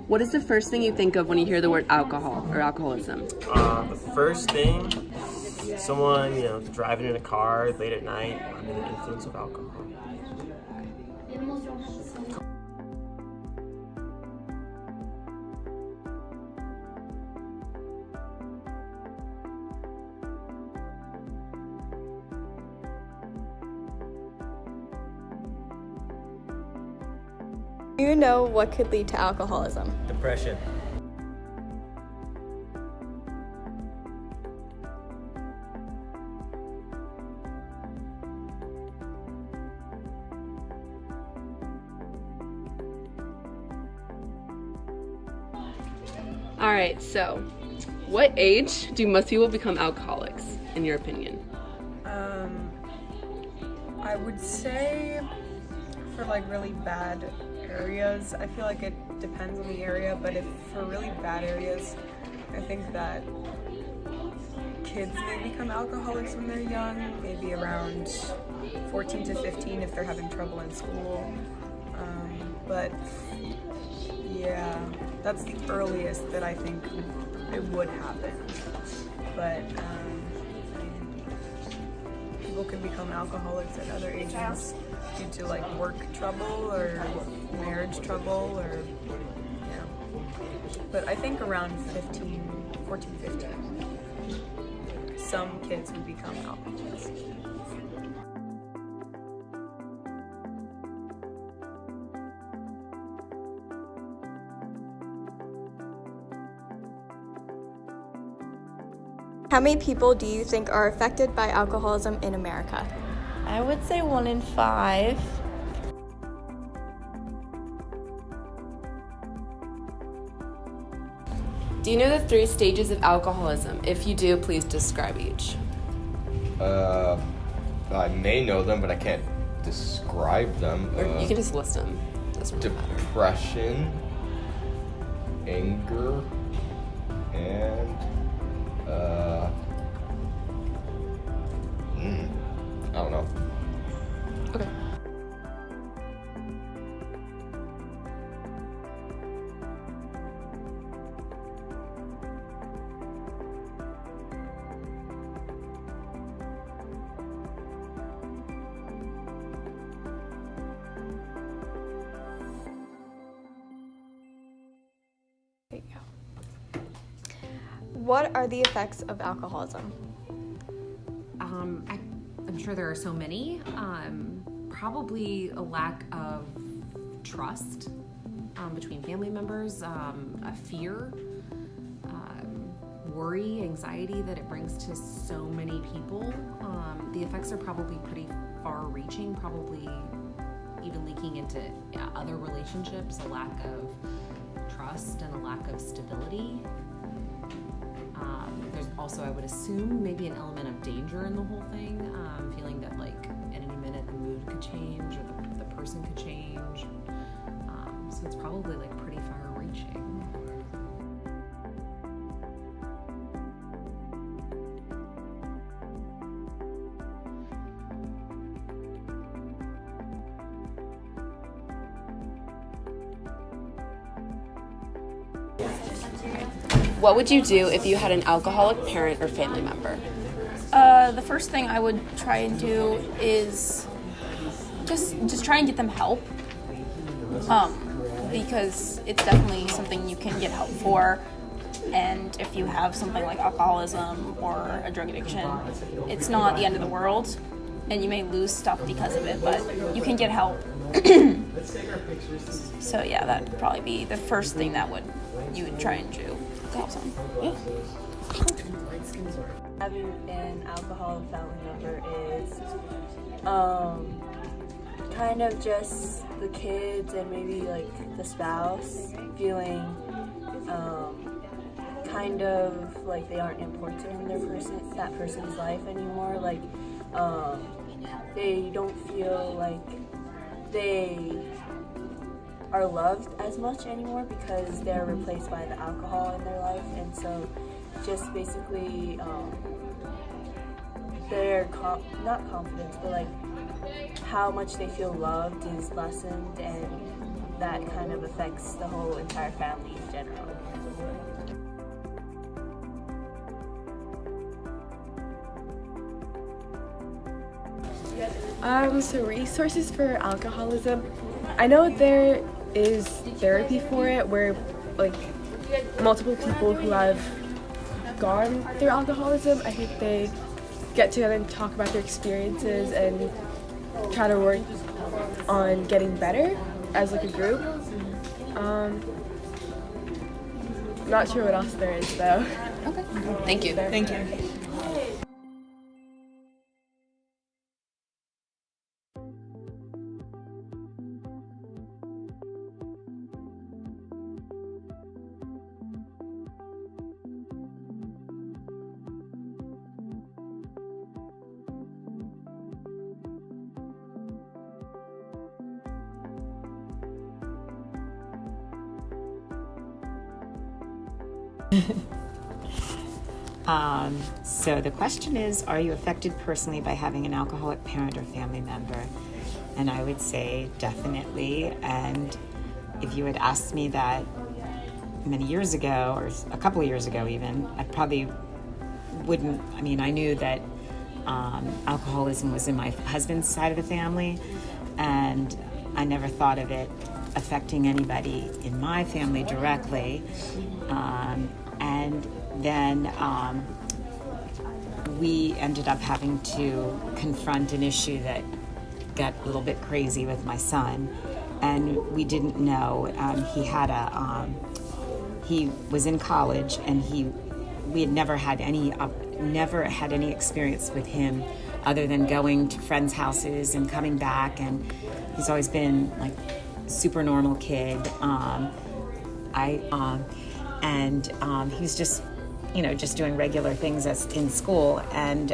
What is the first thing you think of when you hear the word alcohol or alcoholism? The first thing, someone, driving in a car late at night under the influence of alcohol. Do you know what could lead to alcoholism? Depression. All right, so what age do most people become alcoholics, in your opinion? I would say for like really bad areas, I feel like it depends on the area, but if for really bad areas, I think that kids may become alcoholics when they're young, maybe around 14 to 15 if they're having trouble in school. But yeah, that's the earliest that I think it would happen. But people can become alcoholics at other ages due to like work trouble or marriage trouble or but I think around 14, 15 some kids would become alcoholics. How many people do you think are affected by alcoholism in America? I would say 1 in 5. Do you know the 3 stages of alcoholism? If you do, please describe each. I may know them, but I can't describe them. Or you can just list them. Doesn't really matter. Depression, anger, and I don't know. Okay. There you go. What are the effects of alcoholism? I'm sure there are so many. Probably a lack of trust between family members, a fear, worry, anxiety that it brings to so many people. The effects are probably pretty far-reaching, probably even leaking into other relationships, a lack of trust and a lack of stability. There's also, I would assume, maybe an element of danger in the whole thing, feeling that like at any minute the mood could change or the person could change. So it's probably like pretty far-reaching. What would you do if you had an alcoholic parent or family member? The first thing I would try and do is just try and get them help, because it's definitely something you can get help for. And if you have something like alcoholism or a drug addiction, it's not the end of the world, and you may lose stuff because of it, but you can get help. So yeah, that'd probably be the first thing that you would try and do. Awesome. Yeah. Having an alcoholic family member is kind of just the kids and maybe like the spouse feeling kind of like they aren't important in that person's life anymore. Like they don't feel like they are loved as much anymore because they're replaced by the alcohol in their life, and so just basically their not confidence, but like how much they feel loved is lessened, and that kind of affects the whole entire family in general. So resources for alcoholism. I know there is therapy for it where like multiple people who have gone through alcoholism, I think they get together and talk about their experiences and try to work on getting better as like a group. Not sure what else there is though. Okay. Thank you. Thank you. So the question is, are you affected personally by having an alcoholic parent or family member? And I would say definitely. And if you had asked me that many years ago, or a couple of years ago even, I probably wouldn't. I mean, I knew that alcoholism was in my husband's side of the family, and I never thought of it affecting anybody in my family directly. And then we ended up having to confront an issue that got a little bit crazy with my son, and we didn't know. He was in college, and we had never had any experience with him other than going to friends' houses and coming back, and he's always been like super normal kid. He was just, just doing regular things as in school, and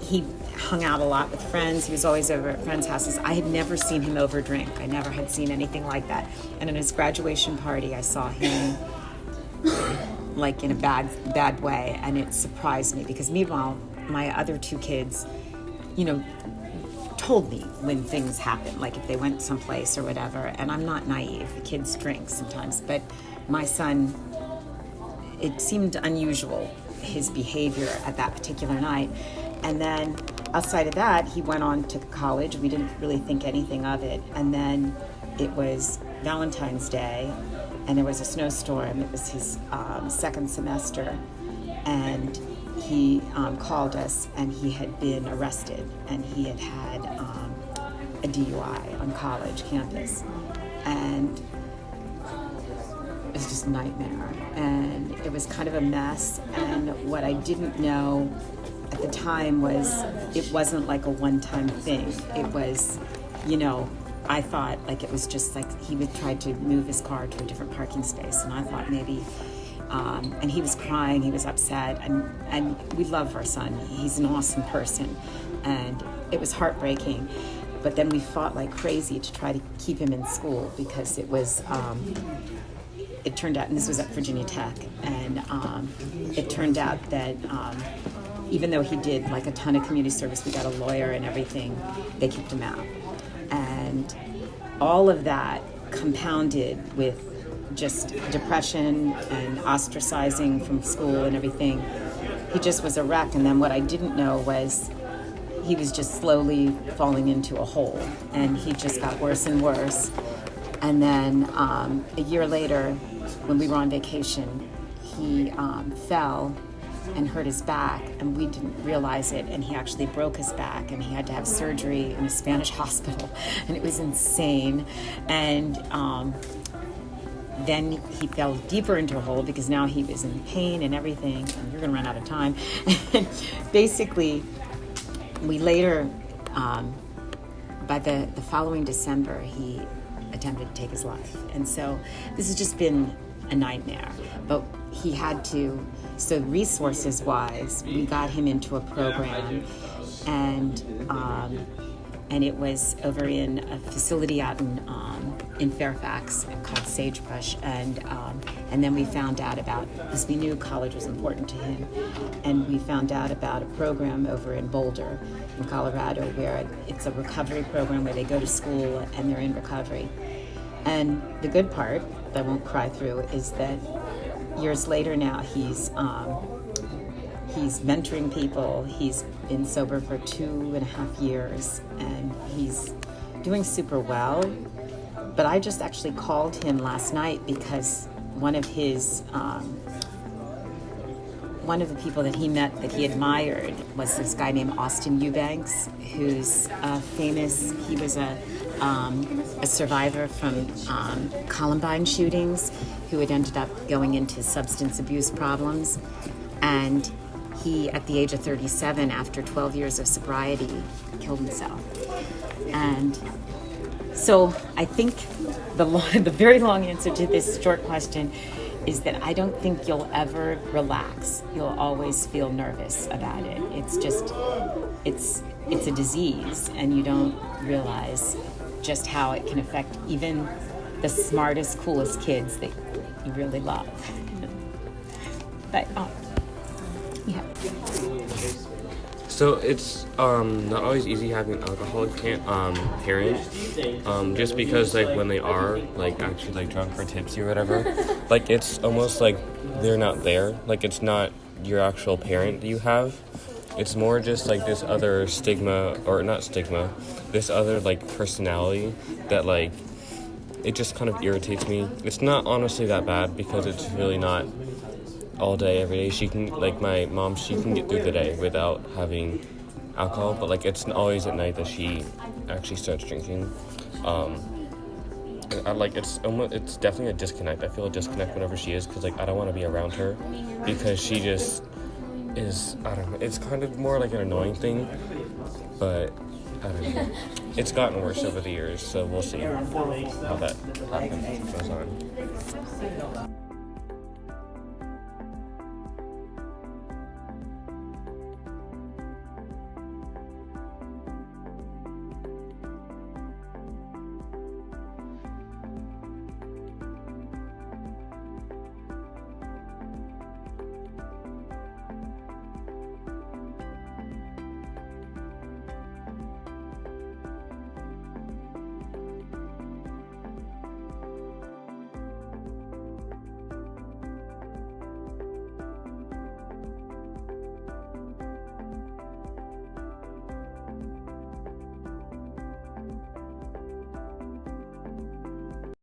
he hung out a lot with friends. He was always over at friends' houses. I had never seen him overdrink. I never had seen anything like that. And in his graduation party, I saw him like in a bad way, and it surprised me because meanwhile, my other two kids, told me when things happen, like if they went someplace or whatever, and I'm not naive. The kids drink sometimes, but my son, it seemed unusual, his behavior at that particular night. And then outside of that, he went on to college. We didn't really think anything of it. And then it was Valentine's Day, and there was a snowstorm. It was his second semester, and he called us, and he had been arrested, and he had had a DUI on college campus. And it was just a nightmare, and it was kind of a mess. And what I didn't know at the time was it wasn't like a one-time thing. It was, I thought like it was just like he would try to move his car to a different parking space, and I thought maybe, and he was crying, he was upset, and we love our son. He's an awesome person, and it was heartbreaking. But then we fought like crazy to try to keep him in school because it was, it turned out, and this was at Virginia Tech, and it turned out that even though he did like a ton of community service, we got a lawyer and everything, they kicked him out. And all of that compounded with just depression and ostracizing from school and everything. He just was a wreck. And then what I didn't know was he was just slowly falling into a hole, and he just got worse and worse. And then a year later, when we were on vacation, he fell and hurt his back, and we didn't realize it, and he actually broke his back, and he had to have surgery in a Spanish hospital, and it was insane. And then he fell deeper into a hole because now he was in pain and everything, and you're gonna run out of time. And basically, we later, by the following December, he attempted to take his life. And so this has just been a nightmare. But he had to, so resources-wise, we got him into a program, and it was over in a facility out in in Fairfax called Sagebrush, and then we found out about, because we knew college was important to him, and we found out about a program over in Boulder, in Colorado, where it's a recovery program where they go to school and they're in recovery. And the good part, that I won't cry through, is that years later now he's mentoring people. He's been sober for 2.5 years, and he's doing super well. But I just actually called him last night because one of the people that he met that he admired was this guy named Austin Eubanks, who's famous. He was a survivor from Columbine shootings who had ended up going into substance abuse problems. And he, at the age of 37, after 12 years of sobriety, killed himself. And so I think the very long answer to this short question is that I don't think you'll ever relax. You'll always feel nervous about it. It's just, it's a disease, and you don't realize just how it can affect even the smartest, coolest kids that you really love. But, yeah. So it's not always easy having an alcoholic parent, just because like when they are like actually like drunk or tipsy or whatever, like it's almost like they're not there. Like it's not your actual parent that you have. It's more just like this other stigma, or not stigma, this other like personality that like it just kind of irritates me. It's not honestly that bad because it's really not all day, every day. She can, like my mom, she can get through the day without having alcohol, but like it's always at night that she actually starts drinking. It's definitely a disconnect. I feel a disconnect whenever she is, because like I don't want to be around her because she just is, I don't know, it's kind of more like an annoying thing, but I don't know. It's gotten worse over the years, so we'll see how that happens, goes on.